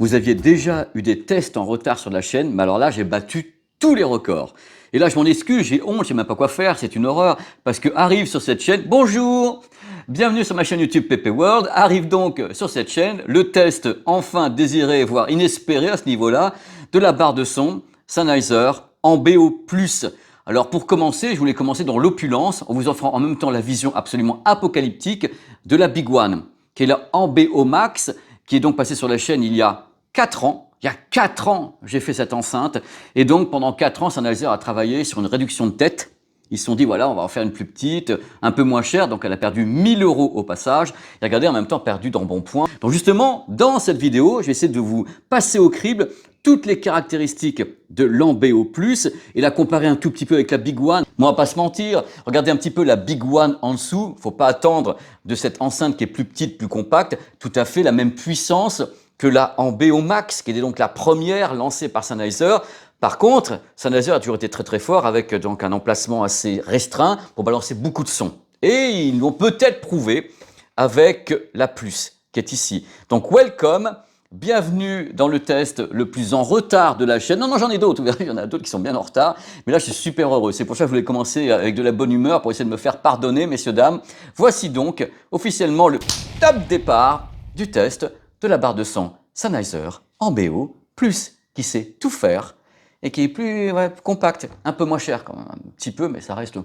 Vous aviez déjà eu des tests en retard sur la chaîne, mais alors là, j'ai battu tous les records. Et là, je m'en excuse, j'ai honte, je sais même pas quoi faire, c'est une horreur, parce que arrive sur cette chaîne, bonjour, bienvenue sur ma chaîne YouTube PP World, arrive donc sur cette chaîne le test enfin désiré, voire inespéré à ce niveau-là, de la barre de son Sennheiser en BO+. Alors pour commencer, je voulais commencer dans l'opulence, en vous offrant en même temps la vision absolument apocalyptique de la Big One, qui est la en BO Max, qui est donc passée sur la chaîne il y a 4 ans. Il y a 4 ans, j'ai fait cette enceinte. Et donc, pendant 4 ans, Sennheiser a travaillé sur une réduction de tête. Ils se sont dit, voilà, on va en faire une plus petite, un peu moins chère. Donc, elle a perdu 1000 € au passage. Et regardez, en même temps, perdu d'embonpoint. Donc, justement, dans cette vidéo, je vais essayer de vous passer au crible toutes les caractéristiques de l'Ambeo+, et la comparer un tout petit peu avec la Big One. Moi, on va pas se mentir, regardez un petit peu la Big One en dessous. Faut pas attendre de cette enceinte qui est plus petite, plus compacte, tout à fait la même puissance que la Ambeo Max, qui était donc la première lancée par Sennheiser. Par contre, Sennheiser a toujours été très très fort avec donc un emplacement assez restreint pour balancer beaucoup de sons. Et ils l'ont peut-être prouvé avec la Plus, qui est ici. Donc, welcome, bienvenue dans le test le plus en retard de la chaîne. Non, j'en ai d'autres, vous verrez, il y en a d'autres qui sont bien en retard. Mais là, je suis super heureux. C'est pour ça que je voulais commencer avec de la bonne humeur pour essayer de me faire pardonner, messieurs, dames. Voici donc officiellement le top départ du test de la barre de son Sennheiser en BO+, qui sait tout faire et qui est plus compact, un peu moins cher quand même, un petit peu, mais ça reste...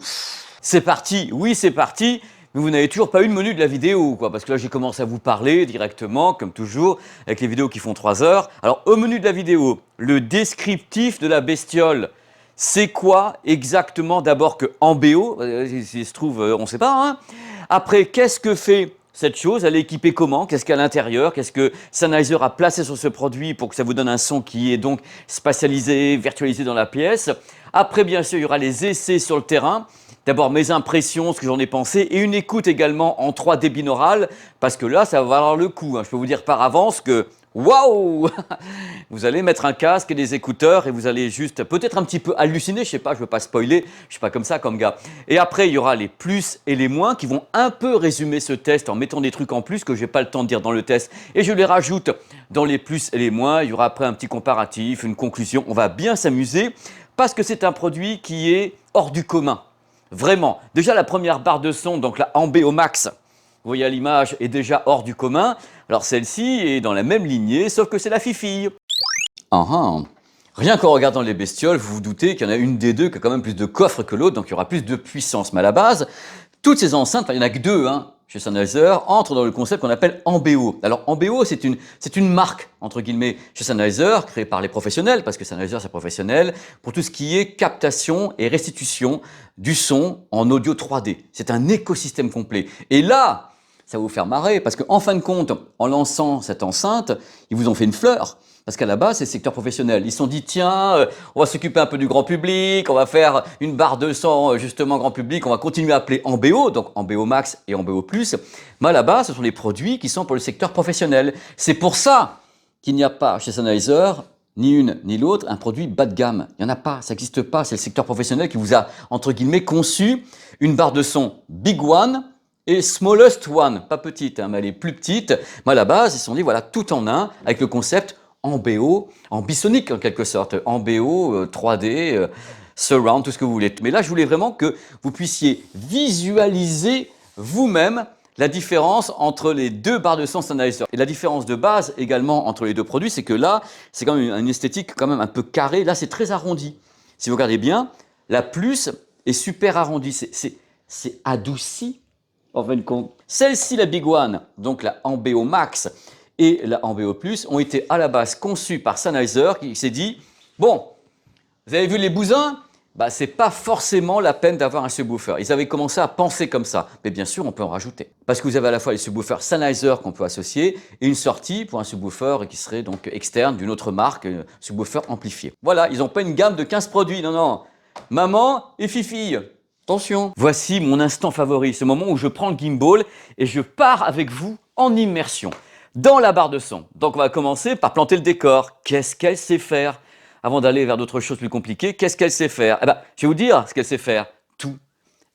C'est parti, oui c'est parti, mais vous n'avez toujours pas eu le menu de la vidéo, quoi, parce que là j'ai commencé à vous parler directement, comme toujours, avec les vidéos qui font 3 heures. Alors au menu de la vidéo, le descriptif de la bestiole. C'est quoi exactement d'abord que en BO, s'il se trouve, on ne sait pas, hein. Après, qu'est-ce que fait cette chose, elle est équipée comment? Qu'est-ce qu'il y a à l'intérieur? Qu'est-ce que Sennheiser a placé sur ce produit pour que ça vous donne un son qui est donc spatialisé, virtualisé dans la pièce? Après, bien sûr, il y aura les essais sur le terrain. D'abord, mes impressions, ce que j'en ai pensé, et une écoute également en 3D binaural, parce que là, ça va valoir le coup, hein. Je peux vous dire par avance que, waouh! Vous allez mettre un casque et des écouteurs et vous allez juste peut-être un petit peu halluciner, je sais pas, je veux pas spoiler, je suis pas comme ça comme gars. Et après, il y aura les plus et les moins qui vont un peu résumer ce test en mettant des trucs en plus que j'ai pas le temps de dire dans le test et je les rajoute dans les plus et les moins. Il y aura après un petit comparatif, une conclusion. On va bien s'amuser parce que c'est un produit qui est hors du commun. Vraiment. Déjà la première barre de son, donc la Ambeo Max, vous voyez à l'image, est déjà hors du commun. Alors celle-ci est dans la même lignée, sauf que c'est la fifille. Rien qu'en regardant les bestioles, vous vous doutez qu'il y en a une des deux qui a quand même plus de coffre que l'autre, donc il y aura plus de puissance. Mais à la base, toutes ces enceintes, il n'y en a que deux chez Sennheiser, entrent dans le concept qu'on appelle Ambeo. Alors Ambeo, c'est une marque, entre guillemets, chez Sennheiser, créée par les professionnels, parce que Sennheiser c'est professionnel, pour tout ce qui est captation et restitution du son en audio 3D. C'est un écosystème complet. Et là, ça va vous faire marrer, parce qu'en fin de compte, en lançant cette enceinte, ils vous ont fait une fleur. Parce qu'à la base, c'est le secteur professionnel. Ils se sont dit, tiens, on va s'occuper un peu du grand public, on va faire une barre de son, justement, grand public, on va continuer à appeler Ambeo, donc Ambeo Max et Ambeo+. Mais à la base, ce sont des produits qui sont pour le secteur professionnel. C'est pour ça qu'il n'y a pas chez Sennheiser, ni une ni l'autre, un produit bas de gamme. Il n'y en a pas, ça n'existe pas. C'est le secteur professionnel qui vous a, entre guillemets, conçu une barre de son Big One et Smallest One. Pas petite, mais elle est plus petite. Mais à la base, ils se sont dit, voilà, tout en un, avec le concept Ambeo, ambisonique en quelque sorte, Ambeo, 3D, surround, tout ce que vous voulez. Mais là, je voulais vraiment que vous puissiez visualiser vous-même la différence entre les deux barres de son Sennheiser. Et la différence de base également entre les deux produits, c'est que là, c'est quand même une esthétique quand même un peu carrée. Là, c'est très arrondi. Si vous regardez bien, la Plus est super arrondie. C'est adouci, en fin de compte. Celle-ci, la Big One, donc la Ambeo Max, et la Ambeo+, ont été à la base conçus par Sennheiser qui s'est dit, bon, vous avez vu les bousins? Bah, c'est pas forcément la peine d'avoir un subwoofer. Ils avaient commencé à penser comme ça. Mais bien sûr, on peut en rajouter. Parce que vous avez à la fois les subwoofers Sennheiser qu'on peut associer et une sortie pour un subwoofer qui serait donc externe d'une autre marque, subwoofer amplifié. Voilà, ils n'ont pas une gamme de 15 produits. Non, non. Maman et fifille. Attention. Voici mon instant favori, ce moment où je prends le gimbal et je pars avec vous en immersion dans la barre de son. Donc on va commencer par planter le décor. Qu'est-ce qu'elle sait faire? Avant d'aller vers d'autres choses plus compliquées, qu'est-ce qu'elle sait faire? Eh ben, je vais vous dire ce qu'elle sait faire. Tout.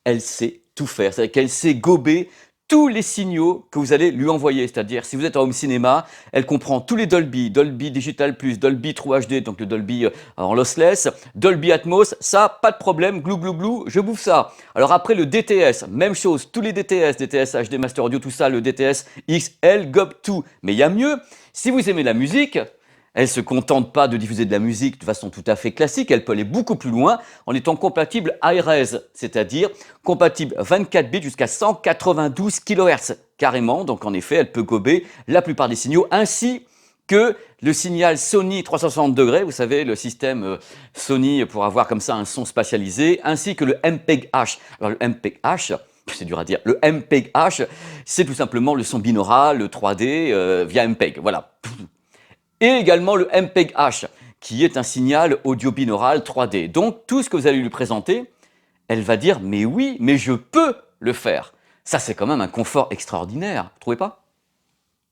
Elle sait tout faire. C'est-à-dire qu'elle sait gober tous les signaux que vous allez lui envoyer. C'est-à-dire, si vous êtes en home cinéma, elle comprend tous les Dolby, Dolby Digital Plus, Dolby True HD, donc le Dolby en lossless, Dolby Atmos, ça, pas de problème, glou glou glou, je bouffe ça. Alors après, le DTS, même chose, tous les DTS, DTS HD Master Audio, tout ça, le DTS XL, GOB2. Mais il y a mieux, si vous aimez la musique, elle ne se contente pas de diffuser de la musique de façon tout à fait classique, elle peut aller beaucoup plus loin en étant compatible iRes, c'est-à-dire compatible 24 bits jusqu'à 192 kHz carrément. Donc en effet, elle peut gober la plupart des signaux ainsi que le signal Sony 360 degrés, vous savez, le système Sony pour avoir comme ça un son spatialisé, ainsi que le MPEG-H. Alors le MPEG-H, c'est dur à dire, le MPEG-H, c'est tout simplement le son binaural, le 3D via MPEG, voilà. Et également le MPEG-H, qui est un signal audio binaural 3D. Donc, tout ce que vous allez lui présenter, elle va dire « mais oui, mais je peux le faire ». Ça, c'est quand même un confort extraordinaire, vous trouvez pas?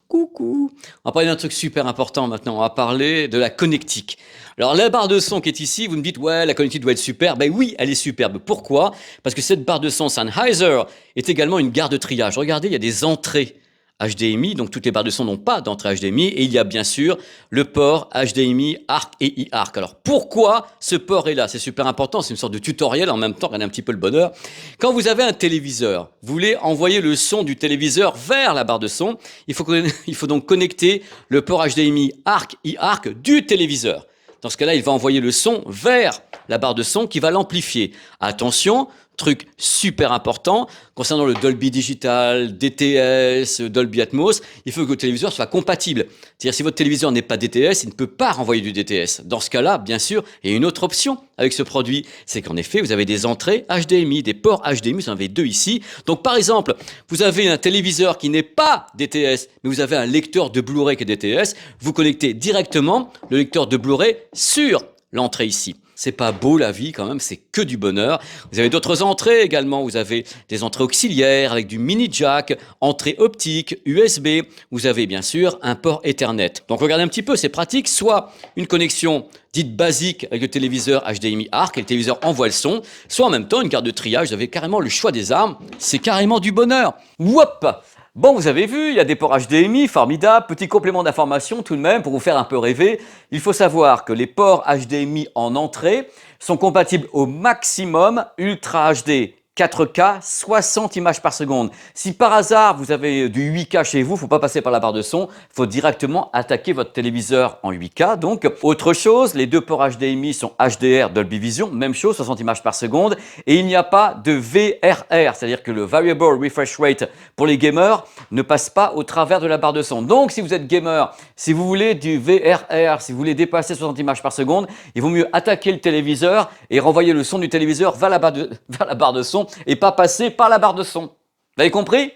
Coucou. On va parler d'un truc super important maintenant, on va parler de la connectique. Alors la barre de son qui est ici, vous me dites « ouais, la connectique doit être super ». Ben oui, elle est superbe. Pourquoi? Parce que cette barre de son Sennheiser est également une gare de triage. Regardez, il y a des entrées HDMI, donc toutes les barres de son n'ont pas d'entrée HDMI, et il y a bien sûr le port HDMI ARC et iARC. Alors pourquoi ce port est là? C'est super important, c'est une sorte de tutoriel en même temps, regardez un petit peu le bonheur. Quand vous avez un téléviseur, vous voulez envoyer le son du téléviseur vers la barre de son, il faut donc connecter le port HDMI ARC iARC du téléviseur. Dans ce cas-là, il va envoyer le son vers la barre de son qui va l'amplifier. Attention, truc super important, concernant le Dolby Digital, DTS, Dolby Atmos, il faut que votre téléviseur soit compatible. C'est-à-dire si votre téléviseur n'est pas DTS, il ne peut pas renvoyer du DTS. Dans ce cas-là, bien sûr, il y a une autre option avec ce produit, c'est qu'en effet, vous avez des entrées HDMI, des ports HDMI, vous en avez 2 ici. Donc par exemple, vous avez un téléviseur qui n'est pas DTS, mais vous avez un lecteur de Blu-ray qui est DTS, vous connectez directement le lecteur de Blu-ray sur l'entrée ici. C'est pas beau la vie quand même, c'est que du bonheur. Vous avez d'autres entrées également, vous avez des entrées auxiliaires avec du mini jack, entrée optique, USB, vous avez bien sûr un port Ethernet. Donc regardez un petit peu, c'est pratique, soit une connexion dite basique avec le téléviseur HDMI ARC et le téléviseur envoie le son, soit en même temps une carte de triage, vous avez carrément le choix des armes, c'est carrément du bonheur. Whoop! Bon, vous avez vu, il y a des ports HDMI, formidable. Petit complément d'information tout de même pour vous faire un peu rêver. Il faut savoir que les ports HDMI en entrée sont compatibles au maximum Ultra HD 4K 60 images par seconde. Si par hasard vous avez du 8K chez vous, il ne faut pas passer par la barre de son, il faut directement attaquer votre téléviseur en 8K. Donc, autre chose, les 2 ports HDMI sont HDR Dolby Vision, même chose, 60 images par seconde. Et il n'y a pas de VRR, c'est-à-dire que le Variable Refresh Rate pour les gamers ne passe pas au travers de la barre de son. Donc, si vous êtes gamer, si vous voulez du VRR, si vous voulez dépasser 60 images par seconde, il vaut mieux attaquer le téléviseur et renvoyer le son du téléviseur vers la barre de son et pas passer par la barre de son. Vous avez compris?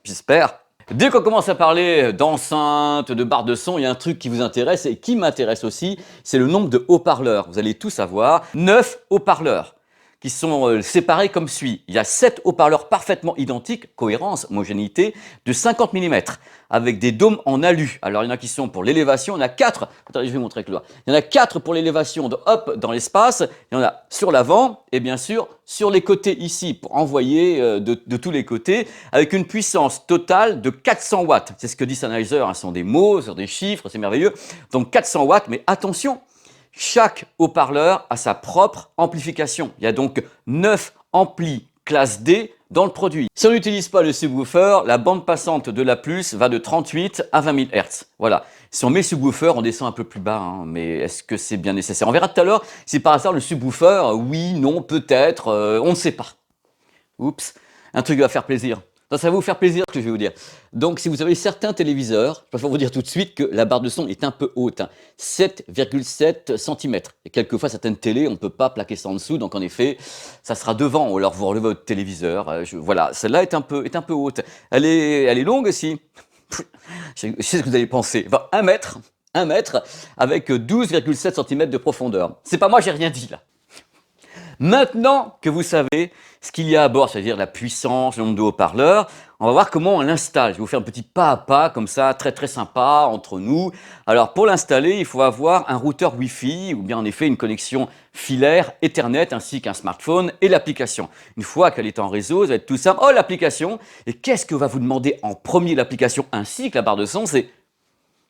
J'espère. Dès qu'on commence à parler d'enceinte, de barre de son, il y a un truc qui vous intéresse et qui m'intéresse aussi, c'est le nombre de haut-parleurs. Vous allez tout savoir. 9 haut-parleurs qui sont séparés comme suit. Il y a 7 haut-parleurs parfaitement identiques, cohérence, homogénéité, de 50 mm, avec des dômes en alu. Alors il y en a qui sont pour l'élévation, il y en a 4, attendez je vais vous montrer avec le doigt. Il y en a 4 pour l'élévation dans l'espace, il y en a sur l'avant et bien sûr sur les côtés ici, pour envoyer de tous les côtés, avec une puissance totale de 400 watts. C'est ce que dit Sennheiser, ce sont des mots, sur des chiffres, c'est merveilleux. Donc 400 watts, mais attention, chaque haut-parleur a sa propre amplification. Il y a donc 9 amplis classe D dans le produit. Si on n'utilise pas le subwoofer, la bande passante de la plus va de 38 à 20 000 Hz. Voilà. Si on met le subwoofer, on descend un peu plus bas, mais est-ce que c'est bien nécessaire? On verra tout à l'heure si par hasard le subwoofer, oui, non, peut-être, on ne sait pas. Oups, un truc qui va faire plaisir. Ça va vous faire plaisir ce que je vais vous dire. Donc si vous avez certains téléviseurs, je préfère vous dire tout de suite que la barre de son est un peu haute, 7,7 cm. Et quelquefois certaines télés, on ne peut pas plaquer ça en dessous, donc en effet, ça sera devant, ou alors vous relevez votre téléviseur. Voilà, celle-là est un peu haute. Elle est longue aussi. Je sais ce que vous allez penser. Enfin, 1 mètre avec 12,7 cm de profondeur. C'est pas moi, j'ai rien dit là. Maintenant que vous savez ce qu'il y a à bord, c'est-à-dire la puissance, le nombre de haut-parleurs, on va voir comment on l'installe. Je vais vous faire un petit pas à pas, comme ça, très très sympa, entre nous. Alors pour l'installer, il faut avoir un routeur Wi-Fi, ou bien en effet une connexion filaire Ethernet, ainsi qu'un smartphone et l'application. Une fois qu'elle est en réseau, ça va être tout simple. Oh, l'application! Et qu'est-ce que va vous demander en premier l'application ainsi que la barre de son? C'est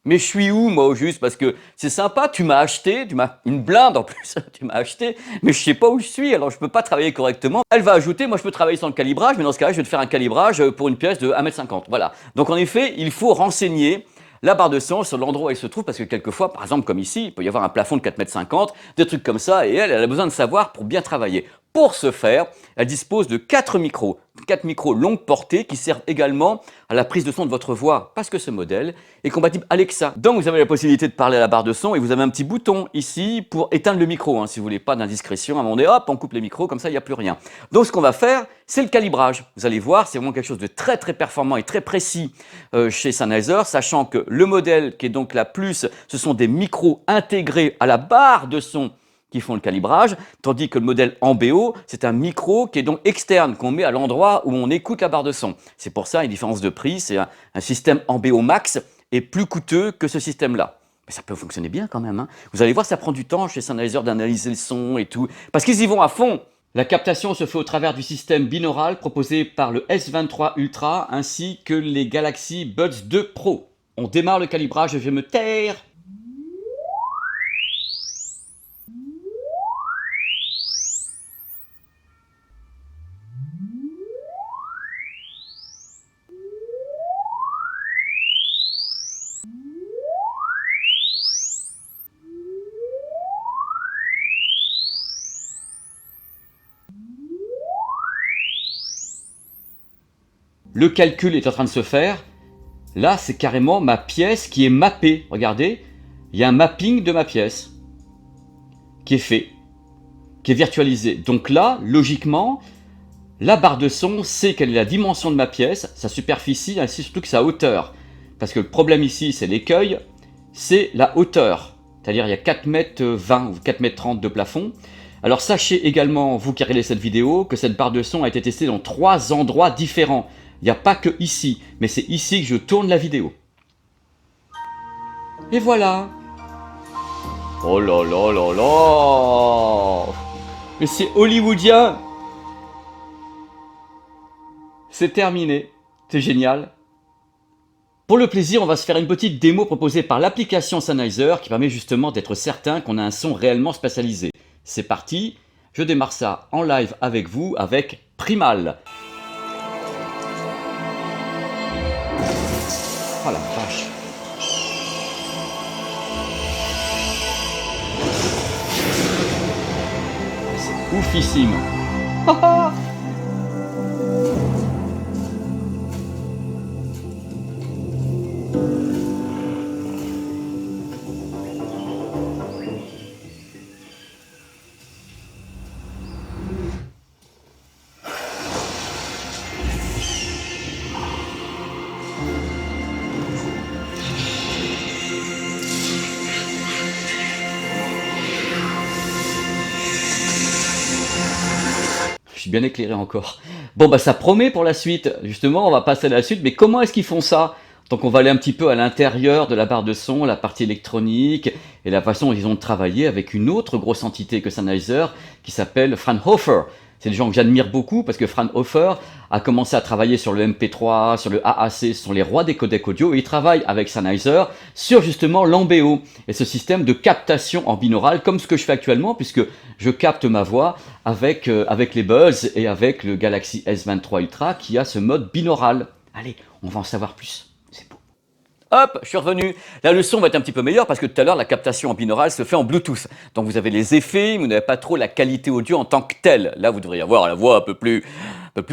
mais je suis où, moi, au juste? Parce que c'est sympa, tu m'as acheté, tu m'as une blinde en plus, tu m'as acheté, mais je sais pas où je suis, alors je peux pas travailler correctement. Elle va ajouter, moi je peux travailler sans le calibrage, mais dans ce cas-là, je vais te faire un calibrage pour une pièce de 1,50 m. Voilà. Donc en effet, il faut renseigner la barre de son sur l'endroit où elle se trouve, parce que quelquefois, par exemple comme ici, il peut y avoir un plafond de 4,50 m, des trucs comme ça, et elle a besoin de savoir pour bien travailler. Pour ce faire, elle dispose de 4 micros longue portée qui servent également à la prise de son de votre voix, parce que ce modèle est compatible Alexa. Donc vous avez la possibilité de parler à la barre de son et vous avez un petit bouton ici pour éteindre le micro, si vous voulez pas d'indiscrétion. À un moment donné, hop, on coupe les micros, comme ça il n'y a plus rien. Donc ce qu'on va faire, c'est le calibrage. Vous allez voir, c'est vraiment quelque chose de très très performant et très précis chez Sennheiser, sachant que le modèle qui est donc la Plus, ce sont des micros intégrés à la barre de son qui font le calibrage, tandis que le modèle Ambeo, c'est un micro qui est donc externe, qu'on met à l'endroit où on écoute la barre de son. C'est pour ça, une différence de prix, c'est un système Ambeo Max est plus coûteux que ce système-là. Mais ça peut fonctionner bien quand même. Vous allez voir, ça prend du temps chez Sennheiser d'analyser le son et tout, parce qu'ils y vont à fond. La captation se fait au travers du système binaural proposé par le S23 Ultra ainsi que les Galaxy Buds 2 Pro. On démarre le calibrage, je vais me taire. Le calcul est en train de se faire. Là, c'est carrément ma pièce qui est mappée. Regardez, il y a un mapping de ma pièce qui est fait, qui est virtualisé. Donc là, logiquement, la barre de son sait quelle est la dimension de ma pièce, sa superficie, ainsi surtout que sa hauteur. Parce que le problème ici, c'est l'écueil, c'est la hauteur. C'est-à-dire il y a 4,20 m ou 4,30 m de plafond. Alors sachez également, vous qui regardez cette vidéo, que cette barre de son a été testée dans 3 endroits différents. Il n'y a pas que ici, mais c'est ici que je tourne la vidéo. Et voilà. Oh là là là là. Mais c'est hollywoodien. C'est terminé. C'est génial. Pour le plaisir, on va se faire une petite démo proposée par l'application Sennheiser qui permet justement d'être certain qu'on a un son réellement spatialisé. C'est parti. Je démarre ça en live avec vous avec Primal. Oh la vache. C'est oufissime. Je suis bien éclairé encore. Bon, bah ça promet pour la suite. Justement, on va passer à la suite. Mais comment est-ce qu'ils font ça? Donc on va aller un petit peu à l'intérieur de la barre de son, la partie électronique, et la façon dont ils ont travaillé avec une autre grosse entité que Sennheiser, qui s'appelle Fraunhofer. C'est des gens que j'admire beaucoup parce que Fraunhofer a commencé à travailler sur le MP3, sur le AAC, ce sont les rois des codecs audio, et ils travaillent avec Sennheiser sur justement l'Ambeo, et ce système de captation en binaural, comme ce que je fais actuellement, puisque je capte ma voix avec les Buds et avec le Galaxy S23 Ultra qui a ce mode binaural. Allez, on va en savoir plus. C'est beau. Hop, je suis revenu. Là, le son va être un petit peu meilleur parce que tout à l'heure, la captation en binaural se fait en Bluetooth. Donc, vous avez les effets, mais vous n'avez pas trop la qualité audio en tant que telle. Là, vous devriez avoir la voix un peu plus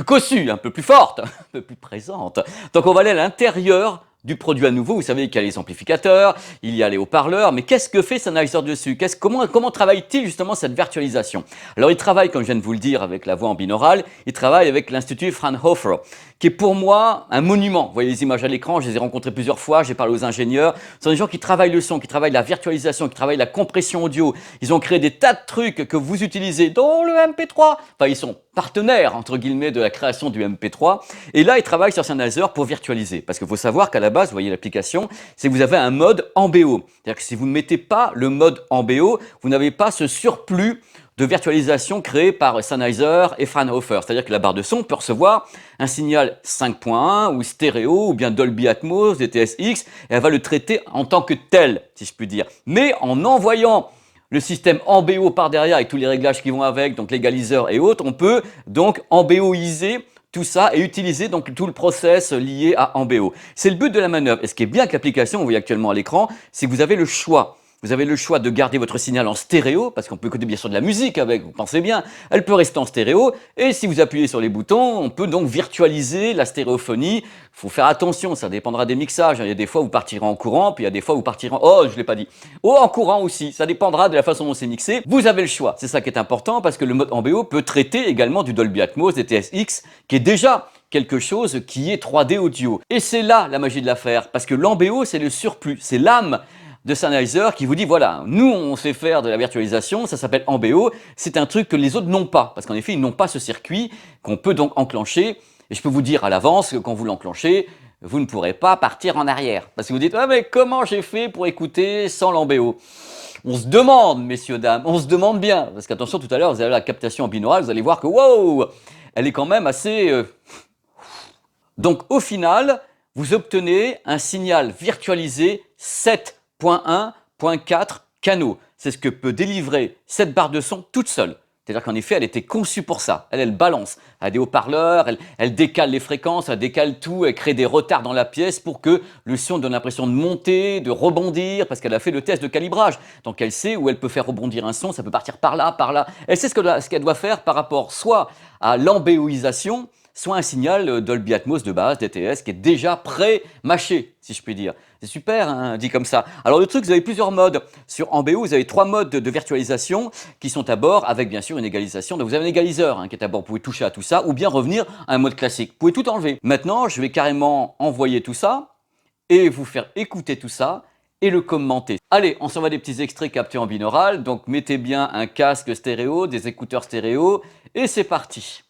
cossue, un peu plus forte, un peu plus présente. Donc, on va aller à l'intérieur du produit à nouveau. Vous savez qu'il y a les amplificateurs, il y a les haut-parleurs, mais qu'est-ce que fait Sennheiser dessus? Comment travaille-t-il justement cette virtualisation? Alors il travaille, comme je viens de vous le dire, avec la voix en binaural, il travaille avec l'Institut Fraunhofer, qui est pour moi un monument. Vous voyez les images à l'écran, je les ai rencontrés plusieurs fois, j'ai parlé aux ingénieurs. Ce sont des gens qui travaillent le son, qui travaillent la virtualisation, qui travaillent la compression audio. Ils ont créé des tas de trucs que vous utilisez dans le MP3. Enfin, ils sont partenaires, entre guillemets, de la création du MP3. Et là, ils travaillent sur Sennheiser pour virtualiser. Parce qu'il faut savoir qu'à la base, vous voyez l'application, c'est que vous avez un mode en BO. C'est-à-dire que si vous ne mettez pas le mode en BO, vous n'avez pas ce surplus de virtualisation créée par Sennheiser et Fraunhofer. C'est-à-dire que la barre de son peut recevoir un signal 5.1 ou stéréo ou bien Dolby Atmos, DTS-X, et elle va le traiter en tant que tel, si je puis dire. Mais en envoyant le système en BO par derrière avec tous les réglages qui vont avec, donc l'égaliseur et autres, on peut donc emBOiser tout ça et utiliser donc tout le process lié à emBO. C'est le but de la manœuvre. Et ce qui est bien avec l'application, vous voyez actuellement à l'écran, c'est que vous avez le choix. Vous avez le choix de garder votre signal en stéréo, parce qu'on peut écouter bien sûr de la musique avec, vous pensez bien, elle peut rester en stéréo, et si vous appuyez sur les boutons, on peut donc virtualiser la stéréophonie. Il faut faire attention, ça dépendra des mixages, il y a des fois où vous partirez en courant, puis il y a des fois où vous partirez oh, je ne l'ai pas dit, en courant aussi, ça dépendra de la façon dont c'est mixé. Vous avez le choix, c'est ça qui est important, parce que le mode emBO peut traiter également du Dolby Atmos, des TSX, qui est déjà quelque chose qui est 3D audio. Et c'est là la magie de l'affaire, parce que l'emBO, c'est le surplus, c'est l'âme de Sennheiser qui vous dit voilà, nous on sait faire de la virtualisation, ça s'appelle emBO, c'est un truc que les autres n'ont pas, parce qu'en effet ils n'ont pas ce circuit qu'on peut donc enclencher, et je peux vous dire à l'avance que quand vous l'enclenchez, vous ne pourrez pas partir en arrière, parce que vous dites ah mais comment j'ai fait pour écouter sans l'emBO? On se demande, messieurs, dames, on se demande bien, parce qu'attention tout à l'heure vous avez la captation en binaural, vous allez voir que wow, elle est quand même assez... Donc au final, vous obtenez un signal virtualisé 7.1.4 canaux. C'est ce que peut délivrer cette barre de son toute seule. C'est-à-dire qu'en effet, elle était conçue pour ça. Elle balance. Elle a des haut-parleurs, elle décale les fréquences, elle décale tout, elle crée des retards dans la pièce pour que le son donne l'impression de monter, de rebondir, parce qu'elle a fait le test de calibrage. Donc elle sait où elle peut faire rebondir un son, ça peut partir par là, par là. Elle sait ce qu'elle doit faire par rapport soit à l'embéoisation, soit un signal Dolby Atmos de base, DTS, qui est déjà pré-mâché, si je puis dire. C'est super, hein, dit comme ça. Alors le truc, vous avez plusieurs modes. Sur emBO, vous avez 3 modes de virtualisation qui sont à bord, avec bien sûr une égalisation. Donc vous avez un égaliseur qui est à bord, vous pouvez toucher à tout ça, ou bien revenir à un mode classique. Vous pouvez tout enlever. Maintenant, je vais carrément envoyer tout ça, et vous faire écouter tout ça, et le commenter. Allez, on s'envoie des petits extraits captés en binaural, donc mettez bien un casque stéréo, des écouteurs stéréo, et c'est parti.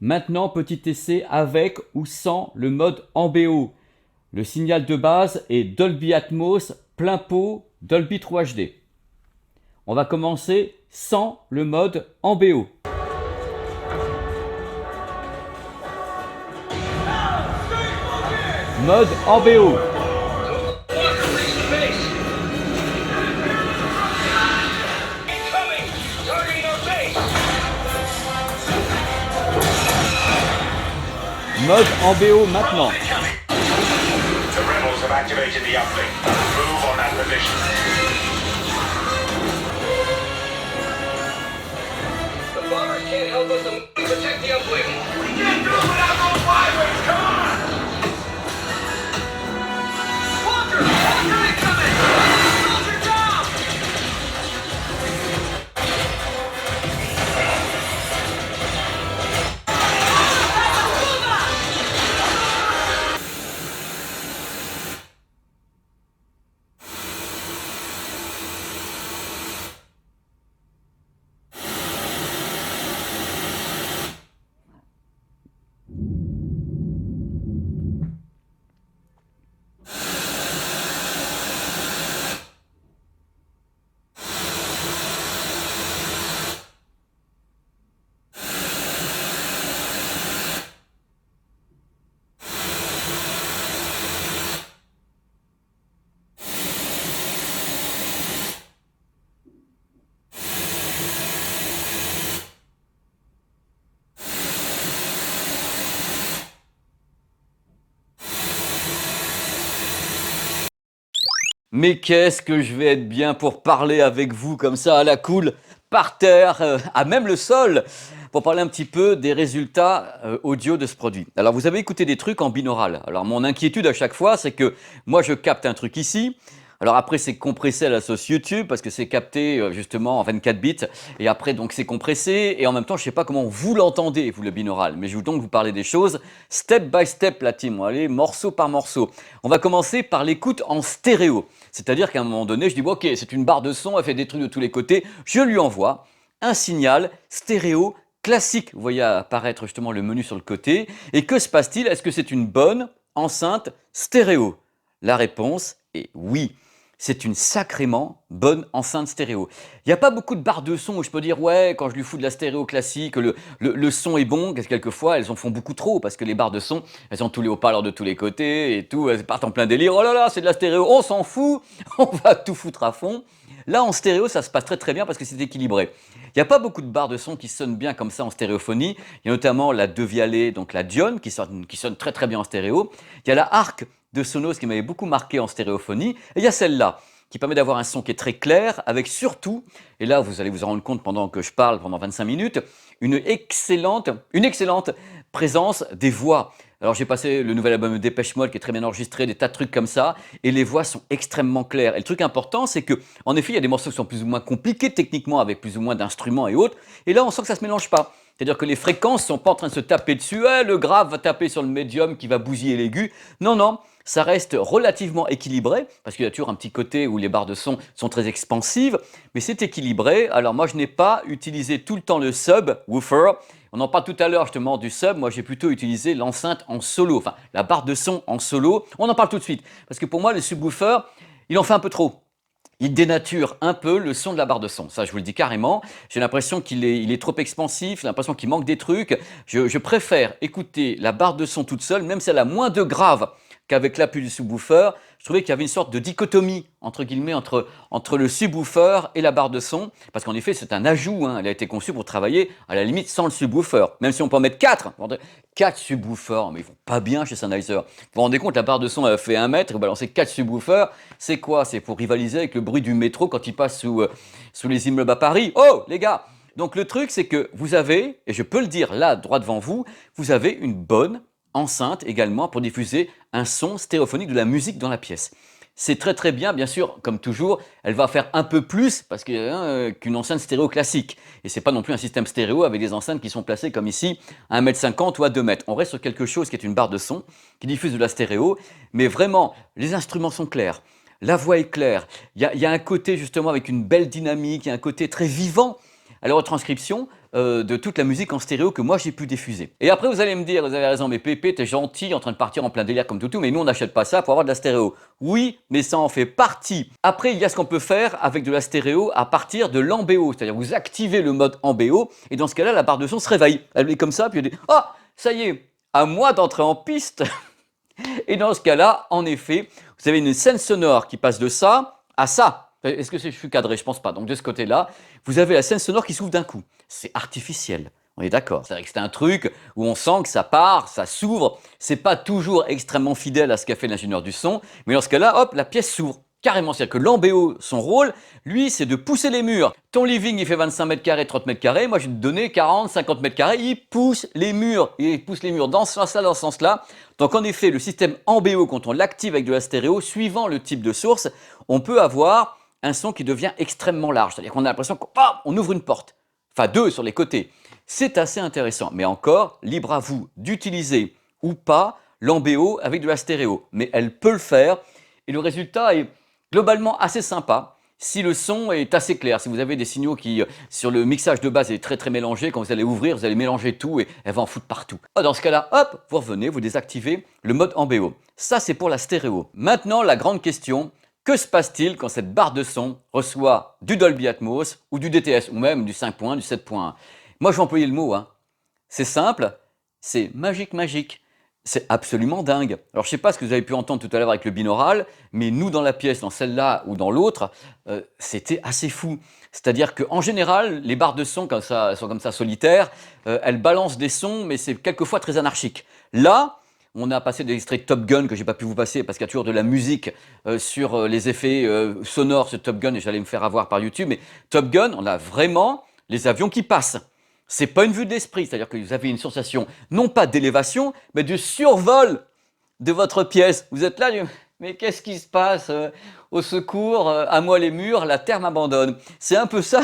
Maintenant, petit essai avec ou sans le mode emBO. Le signal de base est Dolby Atmos, plein pot, Dolby 3 HD. On va commencer sans le mode en BO. Mode en BO. Mode en BO maintenant. The rebels have activated the uplink. Move on that position. The bombers can't help us and protect the uplink. We can't do it without those flyways. Come on! Walker! Walker incoming! Soldier down! Mais qu'est-ce que je vais être bien pour parler avec vous comme ça à la cool, par terre, à même le sol, pour parler un petit peu des résultats audio de ce produit. Alors vous avez écouté des trucs en binaural. Alors mon inquiétude à chaque fois, c'est que moi je capte un truc ici. Alors après c'est compressé à la sauce YouTube parce que c'est capté justement en 24 bits et après donc c'est compressé et en même temps je sais pas comment vous l'entendez vous le binaural, mais je vais donc vous parler des choses step by step la team, on va aller morceau par morceau. On va commencer par l'écoute en stéréo, c'est-à-dire qu'à un moment donné je dis bon, ok c'est une barre de son, elle fait des trucs de tous les côtés, je lui envoie un signal stéréo classique, vous voyez apparaître justement le menu sur le côté et que se passe-t-il? Est-ce que c'est une bonne enceinte stéréo? La réponse est oui. C'est une sacrément bonne enceinte stéréo. Il n'y a pas beaucoup de barres de son où je peux dire ouais, quand je lui fous de la stéréo classique, le son est bon, parce que quelquefois elles en font beaucoup trop, parce que les barres de son, elles ont tous les haut-parleurs de tous les côtés et tout, elles partent en plein délire, oh là là, c'est de la stéréo, on s'en fout, on va tout foutre à fond. Là en stéréo, ça se passe très très bien parce que c'est équilibré. Il n'y a pas beaucoup de barres de son qui sonnent bien comme ça en stéréophonie. Il y a notamment la Devialet, donc la Dione, qui sonne très très bien en stéréo. Il y a la Arc de Sonos qui m'avait beaucoup marqué en stéréophonie. Et il y a celle-là qui permet d'avoir un son qui est très clair, avec surtout, et là vous allez vous en rendre compte pendant que je parle pendant 25 minutes, une excellente présence des voix. Alors j'ai passé le nouvel album de Dépêche Mode qui est très bien enregistré, des tas de trucs comme ça, et les voix sont extrêmement claires. Et le truc important, c'est que, en effet, il y a des morceaux qui sont plus ou moins compliqués techniquement, avec plus ou moins d'instruments et autres, et là on sent que ça se mélange pas. C'est-à-dire que les fréquences sont pas en train de se taper dessus, le grave va taper sur le médium qui va bousiller l'aigu. Non, non, ça reste relativement équilibré, parce qu'il y a toujours un petit côté où les barres de son sont très expansives, mais c'est équilibré. Alors moi je n'ai pas utilisé tout le temps le subwoofer. On en parle tout à l'heure justement du sub, moi j'ai plutôt utilisé l'enceinte en solo, enfin la barre de son en solo. On en parle tout de suite, parce que pour moi le subwoofer, il en fait un peu trop. Il dénature un peu le son de la barre de son, ça je vous le dis carrément. J'ai l'impression qu'il est trop expansif, j'ai l'impression qu'il manque des trucs. Je préfère écouter la barre de son toute seule, même si elle a moins de grave qu'avec l'appui du subwoofer. Je trouvais qu'il y avait une sorte de dichotomie entre guillemets entre le subwoofer et la barre de son, parce qu'en effet c'est un ajout, hein. Elle a été conçue pour travailler à la limite sans le subwoofer, même si on peut en mettre 4 subwoofers, mais ils vont pas bien chez Sennheiser. Vous vous rendez compte, la barre de son elle fait 1 mètre, et balancer 4 subwoofers, c'est quoi? C'est pour rivaliser avec le bruit du métro quand il passe sous les immeubles à Paris. Oh les gars! Donc le truc c'est que vous avez, et je peux le dire là droit devant vous, vous avez une bonne enceinte également pour diffuser un son stéréophonique de la musique dans la pièce. C'est très très bien, bien sûr, comme toujours, elle va faire un peu plus parce qu'une enceinte stéréo classique. Et c'est pas non plus un système stéréo avec des enceintes qui sont placées comme ici à 1,50 m ou à 2 mètres. On reste sur quelque chose qui est une barre de son qui diffuse de la stéréo, mais vraiment, les instruments sont clairs, la voix est claire, il y a un côté justement avec une belle dynamique, il y a un côté très vivant à la retranscription, de toute la musique en stéréo que moi j'ai pu diffuser. Et après vous allez me dire, vous avez raison, mais Pépé, t'es gentil, en train de partir en plein délire comme toutou, mais nous on n'achète pas ça pour avoir de la stéréo. Oui, mais ça en fait partie. Après, il y a ce qu'on peut faire avec de la stéréo à partir de l'embéo, c'est-à-dire vous activez le mode embéo, et dans ce cas-là, la barre de son se réveille. Elle est comme ça, puis elle dit « Ah, ça y est, à moi d'entrer en piste !» Et dans ce cas-là, en effet, vous avez une scène sonore qui passe de ça à ça. Est-ce que je suis cadré? Je pense pas. Donc de ce côté-là, vous avez la scène sonore qui s'ouvre d'un coup. C'est artificiel. On est d'accord. C'est-à-dire que c'est un truc où on sent que ça part, ça s'ouvre. C'est pas toujours extrêmement fidèle à ce qu'a fait l'ingénieur du son, mais dans ce cas-là, hop, la pièce s'ouvre. Carrément, c'est-à-dire que l'embéo, son rôle, lui, c'est de pousser les murs. Ton living, il fait 25 mètres carrés, 30 mètres carrés. Moi, je vais te donner 40, 50 mètres carrés. Il pousse les murs. Il pousse les murs dans ce sens-là, dans ce sens-là. Donc, en effet, le système embéo, quand on l'active avec de la stéréo, suivant le type de source, on peut avoir un son qui devient extrêmement large. C'est-à-dire qu'on a l'impression qu'on ouvre une porte. Enfin, deux sur les côtés. C'est assez intéressant. Mais encore, libre à vous d'utiliser ou pas l'embéo avec de la stéréo. Mais elle peut le faire. Et le résultat est globalement assez sympa si le son est assez clair. Si vous avez des signaux qui, sur le mixage de base, est très très mélangé, quand vous allez ouvrir, vous allez mélanger tout et elle va en foutre partout. Dans ce cas-là, hop, vous revenez, vous désactivez le mode embéo. Ça, c'est pour la stéréo. Maintenant, la grande question, que se passe-t-il quand cette barre de son reçoit du Dolby Atmos ou du DTS, ou même du 5.1, du 7.1? Moi, je vais employer le mot. C'est simple, c'est magique, magique. C'est absolument dingue. Alors, je ne sais pas ce que vous avez pu entendre tout à l'heure avec le binaural, mais nous, dans la pièce, dans celle-là ou dans l'autre, c'était assez fou. C'est-à-dire qu'en général, les barres de son comme ça, sont comme ça solitaires, elles balancent des sons, mais c'est quelquefois très anarchique. Là, on a passé des extraits de Top Gun que j'ai pas pu vous passer parce qu'il y a toujours de la musique sur les effets sonores sur Top Gun et j'allais me faire avoir par YouTube. Mais Top Gun, on a vraiment les avions qui passent. C'est pas une vue de l'esprit, c'est-à-dire que vous avez une sensation non pas d'élévation, mais de survol de votre pièce. Vous êtes là, mais qu'est-ce qui se passe? Au secours, à moi les murs, la terre m'abandonne. C'est un peu ça,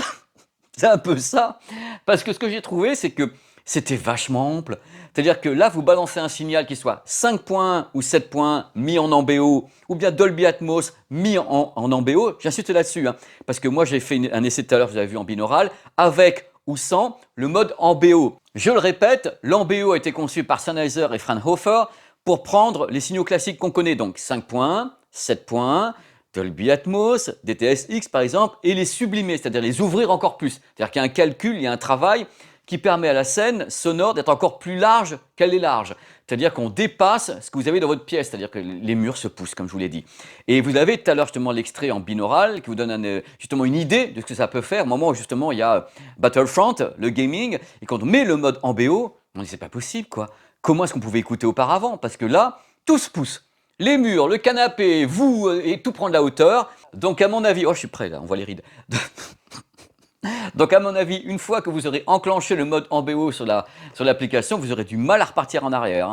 c'est un peu ça. Parce que ce que j'ai trouvé, c'est que c'était vachement ample. C'est-à-dire que là, vous balancez un signal qui soit 5.1 ou 7.1 mis en embéo, ou bien Dolby Atmos mis en embéo. J'insiste là-dessus, parce que moi, j'ai fait un essai tout à l'heure, vous avez vu en binaural, avec ou sans le mode embéo. Je le répète, l'embéo a été conçu par Sennheiser et Fraunhofer pour prendre les signaux classiques qu'on connaît, donc 5.1, 7.1, Dolby Atmos, DTS-X par exemple, et les sublimer, c'est-à-dire les ouvrir encore plus. C'est-à-dire qu'il y a un calcul, il y a un travail qui permet à la scène sonore d'être encore plus large qu'elle est large. C'est-à-dire qu'on dépasse ce que vous avez dans votre pièce, c'est-à-dire que les murs se poussent, comme je vous l'ai dit. Et vous avez tout à l'heure justement l'extrait en binaural qui vous donne justement une idée de ce que ça peut faire. Au moment où justement il y a Battlefront, le gaming, et quand on met le mode en BO, on dit c'est pas possible quoi. Comment est-ce qu'on pouvait écouter auparavant? Parce que là, tout se pousse. Les murs, le canapé, vous, et tout prend de la hauteur. Donc à mon avis, oh je suis prêt là, on voit les rides. Donc à mon avis, une fois que vous aurez enclenché le mode embéo sur l'application, vous aurez du mal à repartir en arrière,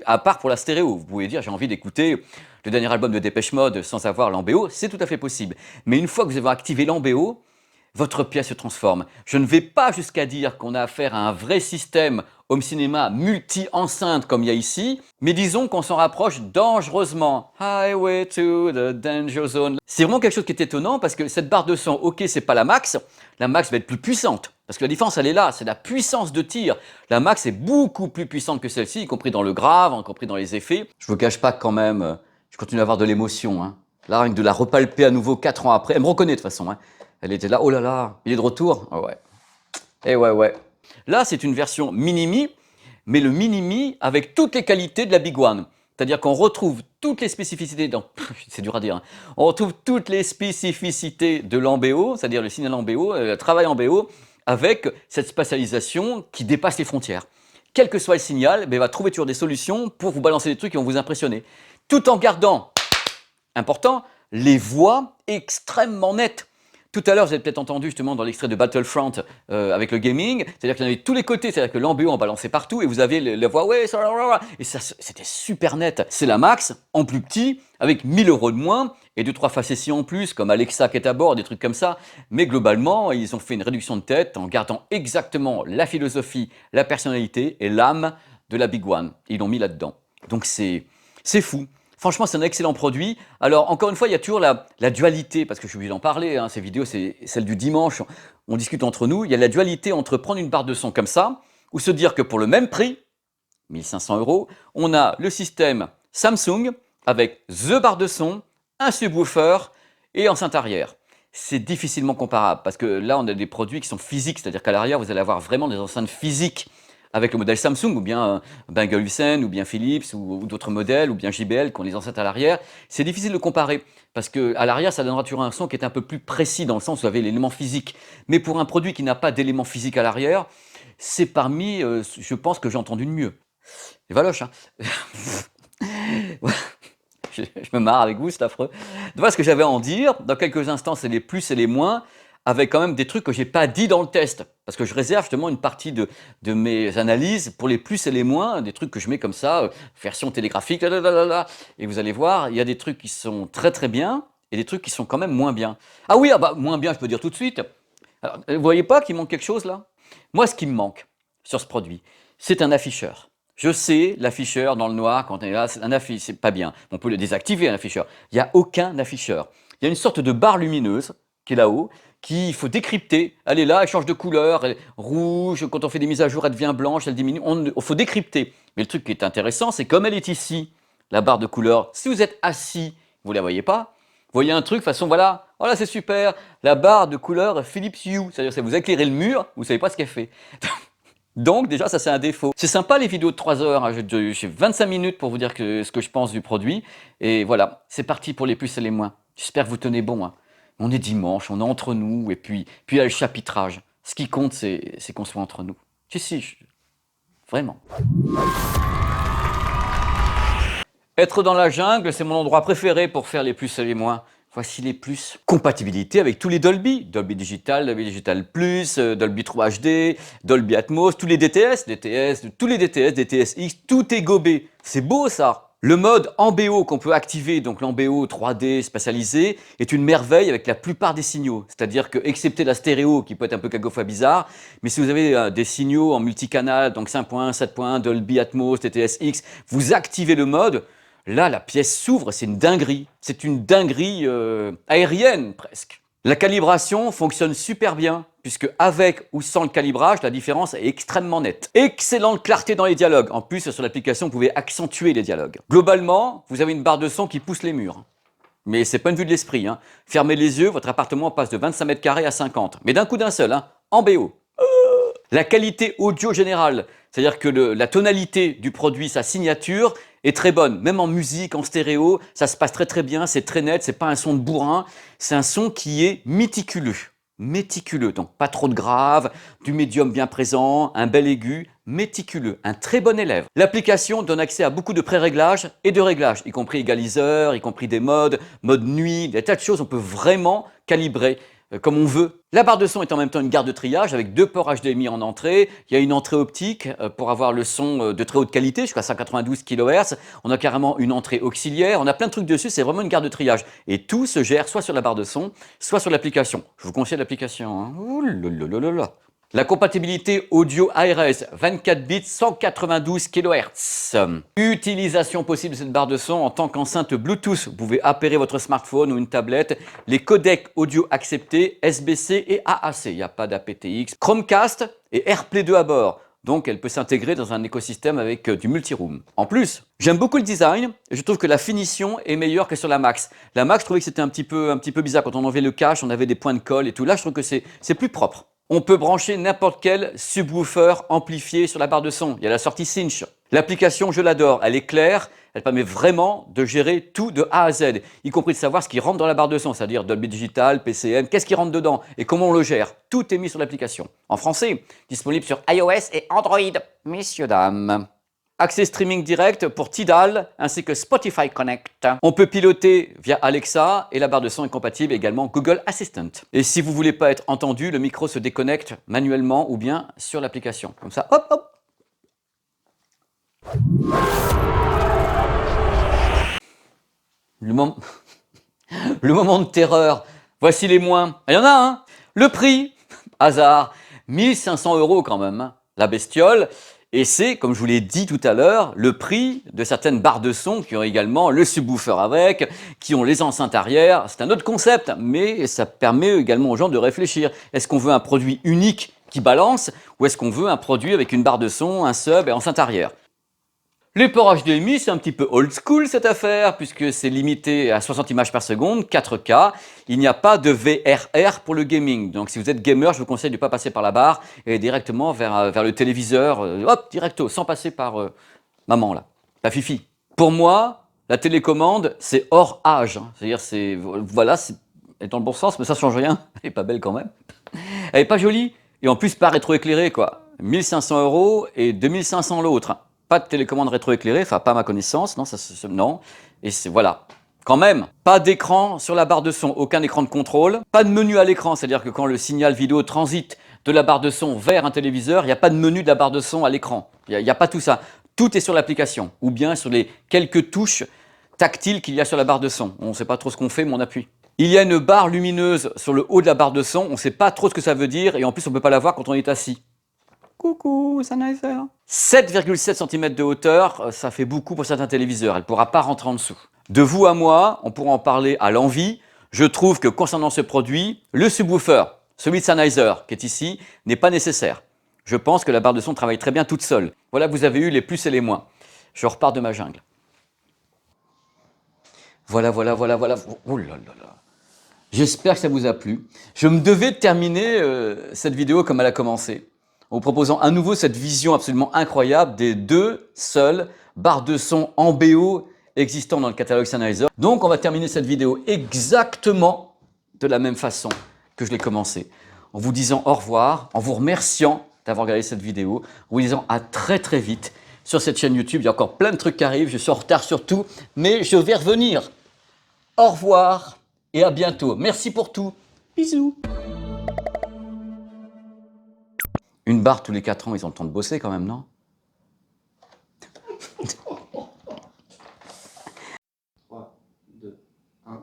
à part pour la stéréo. Vous pouvez dire j'ai envie d'écouter le dernier album de Dépêche Mode sans avoir l'embéo, c'est tout à fait possible. Mais une fois que vous avez activé l'embéo, votre pièce se transforme. Je ne vais pas jusqu'à dire qu'on a affaire à un vrai système home cinéma multi-enceinte comme il y a ici, mais disons qu'on s'en rapproche dangereusement. Highway to the danger zone. C'est vraiment quelque chose qui est étonnant parce que cette barre de son, ok, c'est pas la max va être plus puissante. Parce que la différence, elle est là, c'est la puissance de tir. La max est beaucoup plus puissante que celle-ci, y compris dans le grave, y compris dans les effets. Je vous cache pas que quand même, je continue à avoir de l'émotion. Là, rien que de la repalper à nouveau 4 ans après, elle me reconnaît de toute façon. Elle était là, oh là là, il est de retour. Ah ouais. Eh ouais. Là, c'est une version mini-mi, mais le mini-mi avec toutes les qualités de la Big One. C'est-à-dire qu'on retrouve toutes les spécificités, c'est dur à dire, on retrouve toutes les spécificités de l'embéo, c'est-à-dire le signal embéo, le travail embéo, avec cette spatialisation qui dépasse les frontières. Quel que soit le signal, il va trouver toujours des solutions pour vous balancer des trucs qui vont vous impressionner. Tout en gardant, important, les voix extrêmement nettes. Tout à l'heure, vous avez peut-être entendu justement dans l'extrait de Battlefront avec le gaming, c'est-à-dire qu'il y en avait de tous les côtés, c'est-à-dire que l'embéo en balançait partout et vous aviez la voix ouais, et ça c'était super net. C'est la max en plus petit avec 1000 € de moins et 2-3 facéties en plus comme Alexa qui est à bord, des trucs comme ça. Mais globalement, ils ont fait une réduction de tête en gardant exactement la philosophie, la personnalité et l'âme de la Big One. Ils l'ont mis là-dedans. Donc c'est fou. Franchement, c'est un excellent produit. Alors, encore une fois, il y a toujours la dualité, parce que je suis obligé d'en parler, hein, ces vidéos, c'est celle du dimanche, on discute entre nous. Il y a la dualité entre prendre une barre de son comme ça, ou se dire que pour le même prix, 1500 €, on a le système Samsung avec The barre de son, un subwoofer et enceinte arrière. C'est difficilement comparable parce que là, on a des produits qui sont physiques, c'est-à-dire qu'à l'arrière, vous allez avoir vraiment des enceintes physiques avec le modèle Samsung ou bien Bang & Olufsen ou bien Philips ou d'autres modèles ou bien JBL qui ont les enceintes à l'arrière. C'est difficile de comparer parce qu'à l'arrière, ça donnera toujours un son qui est un peu plus précis dans le sens où vous avez l'élément physique. Mais pour un produit qui n'a pas d'élément physique à l'arrière, c'est parmi, je pense que j'ai entendu de mieux. Et valoche, hein. Je me marre avec vous, c'est affreux. Voilà ce que j'avais à en dire. Dans quelques instants, c'est les plus et les moins, avec quand même des trucs que j'ai pas dit dans le test. Parce que je réserve justement une partie de mes analyses pour les plus et les moins, des trucs que je mets comme ça, version télégraphique, et vous allez voir, il y a des trucs qui sont très très bien, et des trucs qui sont quand même moins bien. Ah oui, moins bien, je peux dire tout de suite. Alors, vous voyez pas qu'il manque quelque chose là? Moi, ce qui me manque sur ce produit, c'est un afficheur. Je sais, l'afficheur dans le noir, quand on est là, c'est un afficheur, c'est pas bien. On peut le désactiver, un afficheur. Il n'y a aucun afficheur. Il y a une sorte de barre lumineuse qui est là-haut, qu'il faut décrypter. Elle est là, elle change de couleur, elle est rouge, quand on fait des mises à jour, elle devient blanche, elle diminue. Il faut décrypter. Mais le truc qui est intéressant, c'est comme elle est ici, la barre de couleur, si vous êtes assis, vous ne la voyez pas. Vous voyez un truc, façon, voilà, c'est super, la barre de couleur Philips Hue, c'est-à-dire que vous éclairez le mur, vous ne savez pas ce qu'elle fait. Donc déjà, ça c'est un défaut. C'est sympa les vidéos de 3 heures, hein. J'ai 25 minutes pour vous dire ce que je pense du produit. Et voilà, c'est parti pour les plus et les moins. J'espère que vous tenez bon, hein. On est dimanche, on est entre nous, et puis il y a le chapitrage. Ce qui compte, c'est qu'on soit entre nous. Vraiment. Être dans la jungle, c'est mon endroit préféré pour faire les plus et les moins. Voici les plus. Compatibilité avec tous les Dolby. Dolby Digital Plus, Dolby 3 HD, Dolby Atmos, tous les DTS, tous les DTS, DTS-X, tout est gobé. C'est beau ça. Le mode en BO qu'on peut activer, donc l'en-BO 3D spatialisé, est une merveille avec la plupart des signaux. C'est-à-dire que, excepté la stéréo qui peut être un peu cacophone bizarre, mais si vous avez des signaux en multicanal, donc 5.1, 7.1, Dolby Atmos, DTS-X, vous activez le mode. Là, la pièce s'ouvre, c'est une dinguerie. C'est une dinguerie aérienne, presque. La calibration fonctionne super bien, puisque avec ou sans le calibrage, la différence est extrêmement nette. Excellente clarté dans les dialogues. En plus, sur l'application, vous pouvez accentuer les dialogues. Globalement, vous avez une barre de son qui pousse les murs. Mais c'est pas une vue de l'esprit, hein. Fermez les yeux, votre appartement passe de 25 mètres carrés à 50. Mais d'un coup d'un seul, hein, en BO. La qualité audio générale, c'est-à-dire que la tonalité du produit, sa signature, est très bonne. Même en musique, en stéréo, ça se passe très très bien, c'est très net, c'est pas un son de bourrin, c'est un son qui est méticuleux. Méticuleux, donc pas trop de grave, du médium bien présent, un bel aigu, méticuleux, un très bon élève. L'application donne accès à beaucoup de pré-réglages et de réglages, y compris égaliseur, y compris des modes, mode nuit, des tas de choses, on peut vraiment calibrer comme on veut. La barre de son est en même temps une garde de triage avec 2 ports HDMI en entrée. Il y a une entrée optique pour avoir le son de très haute qualité, jusqu'à 192 kHz. On a carrément une entrée auxiliaire. On a plein de trucs dessus, c'est vraiment une garde de triage. Et tout se gère soit sur la barre de son, soit sur l'application. Je vous conseille l'application, hein. Ouh là là là là. La compatibilité audio ARS, 24 bits, 192 kHz. Utilisation possible de cette barre de son en tant qu'enceinte Bluetooth. Vous pouvez appairer votre smartphone ou une tablette. Les codecs audio acceptés, SBC et AAC. Il n'y a pas d'aptX. Chromecast et AirPlay 2 à bord. Donc elle peut s'intégrer dans un écosystème avec du multiroom. En plus, j'aime beaucoup le design. Et je trouve que la finition est meilleure que sur la Max. La Max, je trouvais que c'était un petit peu bizarre. Quand on enlevait le cache, on avait des points de colle et tout. Là, je trouve que c'est plus propre. On peut brancher n'importe quel subwoofer amplifié sur la barre de son. Il y a la sortie Cinch. L'application, je l'adore. Elle est claire. Elle permet vraiment de gérer tout de A à Z, y compris de savoir ce qui rentre dans la barre de son, c'est-à-dire Dolby Digital, PCM, qu'est-ce qui rentre dedans et comment on le gère. Tout est mis sur l'application. En français, disponible sur iOS et Android. Messieurs, dames. Accès streaming direct pour Tidal ainsi que Spotify Connect. On peut piloter via Alexa et la barre de son est compatible également Google Assistant. Et si vous ne voulez pas être entendu, le micro se déconnecte manuellement ou bien sur l'application. Comme ça, hop hop. Le moment de terreur. Voici les moins. Il y en a un. Le prix, hasard, 1500 € quand même, hein, la bestiole. Et c'est, comme je vous l'ai dit tout à l'heure, le prix de certaines barres de son qui ont également le subwoofer avec, qui ont les enceintes arrière. C'est un autre concept, mais ça permet également aux gens de réfléchir. Est-ce qu'on veut un produit unique qui balance, ou est-ce qu'on veut un produit avec une barre de son, un sub et enceinte arrière? Les ports HDMI, c'est un petit peu old school cette affaire, puisque c'est limité à 60 images par seconde, 4K. Il n'y a pas de VRR pour le gaming. Donc si vous êtes gamer, je vous conseille de ne pas passer par la barre et directement vers le téléviseur, hop, directo, sans passer par maman là, la fifi. Pour moi, la télécommande, c'est hors âge. Hein. C'est-à-dire, voilà, c'est dans le bon sens, mais ça ne change rien. Elle n'est pas belle quand même. Elle n'est pas jolie. Et en plus, pas rétroéclairée, quoi. 1500 € et 2500 l'autre. Pas de télécommande rétroéclairée, enfin pas à ma connaissance, non, non. Et c'est voilà. Quand même, pas d'écran sur la barre de son, aucun écran de contrôle, pas de menu à l'écran, c'est-à-dire que quand le signal vidéo transite de la barre de son vers un téléviseur, il n'y a pas de menu de la barre de son à l'écran. Il n'y a pas tout ça. Tout est sur l'application, ou bien sur les quelques touches tactiles qu'il y a sur la barre de son. On ne sait pas trop ce qu'on fait, mais on appuie. Il y a une barre lumineuse sur le haut de la barre de son, on ne sait pas trop ce que ça veut dire, et en plus on ne peut pas la voir quand on est assis. Coucou, Sennheiser. 7,7 cm de hauteur, ça fait beaucoup pour certains téléviseurs. Elle ne pourra pas rentrer en dessous. De vous à moi, on pourra en parler à l'envi. Je trouve que concernant ce produit, le subwoofer, celui de Sennheiser qui est ici, n'est pas nécessaire. Je pense que la barre de son travaille très bien toute seule. Voilà, vous avez eu les plus et les moins. Je repars de ma jungle. Voilà. Oh là là. J'espère que ça vous a plu. Je me devais terminer cette vidéo comme elle a commencé, en vous proposant à nouveau cette vision absolument incroyable des deux seules barres de son en BO existant dans le catalogue Sennheiser. Donc on va terminer cette vidéo exactement de la même façon que je l'ai commencé, en vous disant au revoir, en vous remerciant d'avoir regardé cette vidéo, en vous disant à très vite sur cette chaîne YouTube. Il y a encore plein de trucs qui arrivent, je suis en retard sur tout, mais je vais revenir. Au revoir et à bientôt. Merci pour tout. Bisous. Une barre tous les 4 ans, ils ont le temps de bosser quand même, non? 3, 2, 1.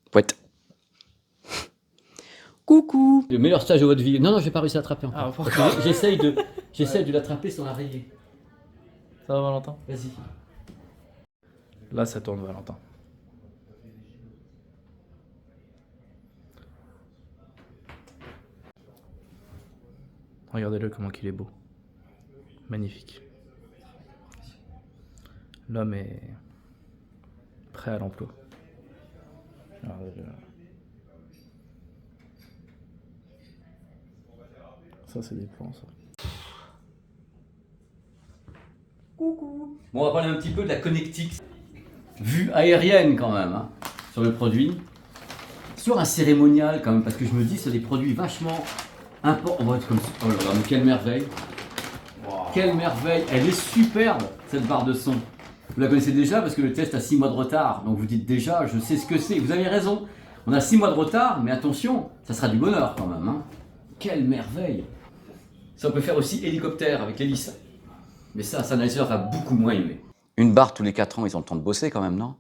Pouette. Coucou. Le meilleur stage de votre vie. Non, j'ai pas réussi à attraper encore. Ah, pourquoi? J'essaye de l'attraper sans la rayer. Ça va, Valentin? Vas-y. Là, ça tourne, Valentin. Regardez-le comment il est beau. Magnifique. L'homme est prêt à l'emploi. Regardez-le. Ça, c'est des plans, ça. Coucou. Bon, on va parler un petit peu de la connectique. Vue aérienne quand même, hein, sur le produit. Sur un cérémonial quand même, parce que je me dis c'est des produits vachement importants. On va être comme ça. Oh là là, mais quelle merveille. Wow. Quelle merveille. Elle est superbe, cette barre de son. Vous la connaissez déjà parce que le test a 6 mois de retard. Donc vous dites déjà, je sais ce que c'est. Vous avez raison. On a 6 mois de retard, mais attention, ça sera du bonheur quand même. Hein. Quelle merveille. Ça, on peut faire aussi hélicoptère avec l'hélice. Mais ça, Sennheiser va beaucoup moins aimer. Une barre tous les 4 ans, ils ont le temps de bosser quand même, non?